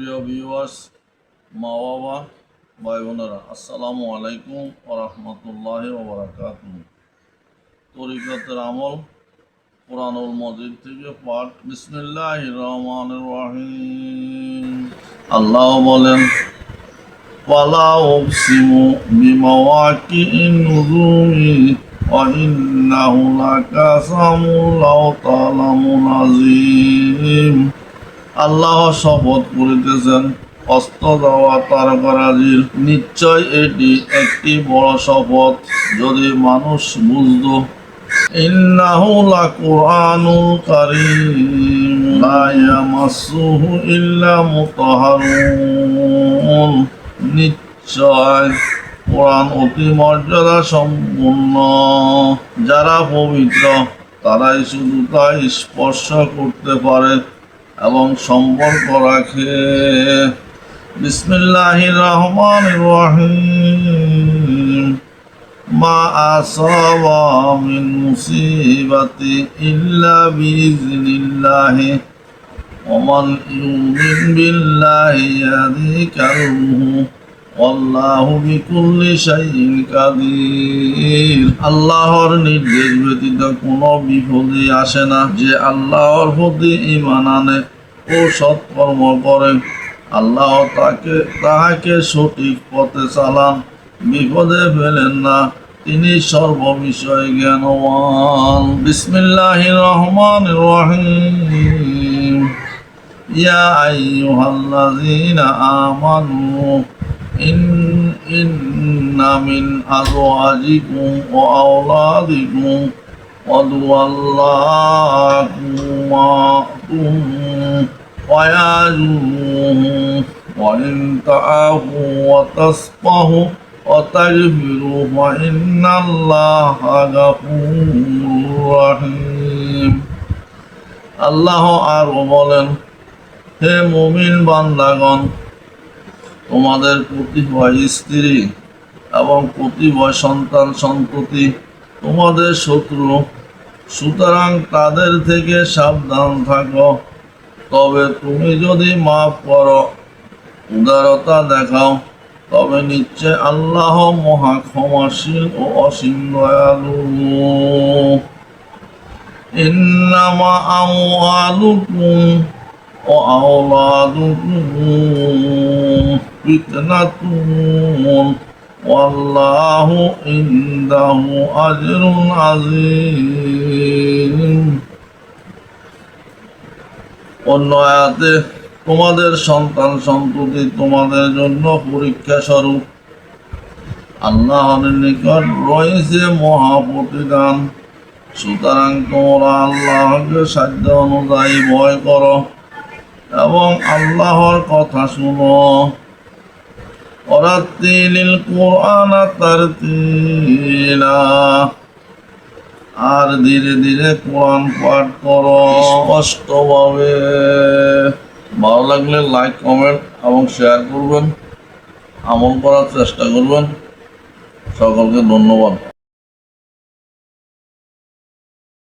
প্রিয় ভিউয়ার্স, মা বাবা, ভাই বোনেরা, আসসালামু আলাইকুম ওয়া রাহমাতুল্লাহি ওয়া বারাকাতুহু। তরিকতের আমল কুরআনুল মাজিদ থেকে পাঠ। বিসমিল্লাহির রহমানির রহিম। আল্লাহ বলেন, ওয়ালা উকসিমু বিমাওয়াকিন নুজুমি ওয়া ইন্নাহু লাকাসামুন লাউ তা'লামুন আযীম। আল্লাহ শপথ করিতেছেন অস্ত যাওয়া তারকারাজির, নিশ্চয় এটি একটি বড় শপথ যদি মানুষ বুঝত। ইন্নাহু লাকুরআনুল কারীম লা ইয়ামাসসুহু ইল্লা মুতাহহারুন। নিশ্চয় কোরআন অতি মর্যাদা সম্পন্ন, যারা পবিত্র তারাই শুধু তাই স্পর্শ করতে পারে এবং সম্পর্ক রাখে। বিসমিল্লাহির রহমানির রহিম। মা আসাবা মিন মুসিবাতি ইল্লা বিইজনিল্লাহি ওয়া মান ইউমিন বিল্লাহি ইয়াহদি কালবুহু ওয়াল্লাহু বিকুল্লি শাইইন কাদির। আল্লাহর নির্দেশ ব্যতীত কোনো বিপদই আসে না। যে আল্লাহর প্রতি ঈমান আনে ও সৎকর্ম করে, আল্লাহ তাহাকে সঠিক পথে চালান, বিপদে ফেলেন না। তিনি সর্ববিষয়ে জ্ঞানবান। বিসমিল্লাহির রহমানির রহিম। ইয়া আইয়ুহাল্লাযীনা আমানু ইন্না মিন আযওয়াজিকুম ওয়া আওলাদিকুম আদুওয়াল্লাকুম ওয়া ইয়াজুরুহুম ওয়া ইন তাআফু ওয়া তাসফাহু ওয়া তাগফিরু ফা ইন্নাল্লাহা গাফুরুর রাহিম। আল্লাহ আরো বলেন, হে মুমিন বান্দাগণ, তোমাদের প্রতিভয় স্ত্রী এবং প্রতিভয় সন্তান সন্ততি তোমাদের শত্রু, সুতরাং তাদের থেকে সাবধান থাকো। তবে তুমি যদি মাফ করো, উদারতা দেখাও, তবে নিশ্চয় আল্লাহ মহা ক্ষমাশীল ও অসীম দয়ালু। ইন্নামা আমওয়ালুকুম ও আওলাদুকুম ফিতনাতুন ওয়াল্লাহু ইনদাহু আজরুন আযীম। অন্য আয়াতে, তোমাদের সন্তান সন্ততি তোমাদের জন্য পরীক্ষা স্বরূপ, আল্লাহর নিকট রয়েছে মহা প্রতিদান। সুতরাং তোমরা আল্লাহকে সাধ্য অনুযায়ী ভয় করো এবং আল্লাহর কথা শুনো। ওয়ারাত্তিলিল কুরআনা তারতিলা। আর ধীরে ধীরে কোরআন পাঠ করো স্পষ্টভাবে। ভালো লাগলে লাইক, কমেন্ট এবং শেয়ার করবেন, আমল করার চেষ্টা করবেন। সকলকে ধন্যবাদ।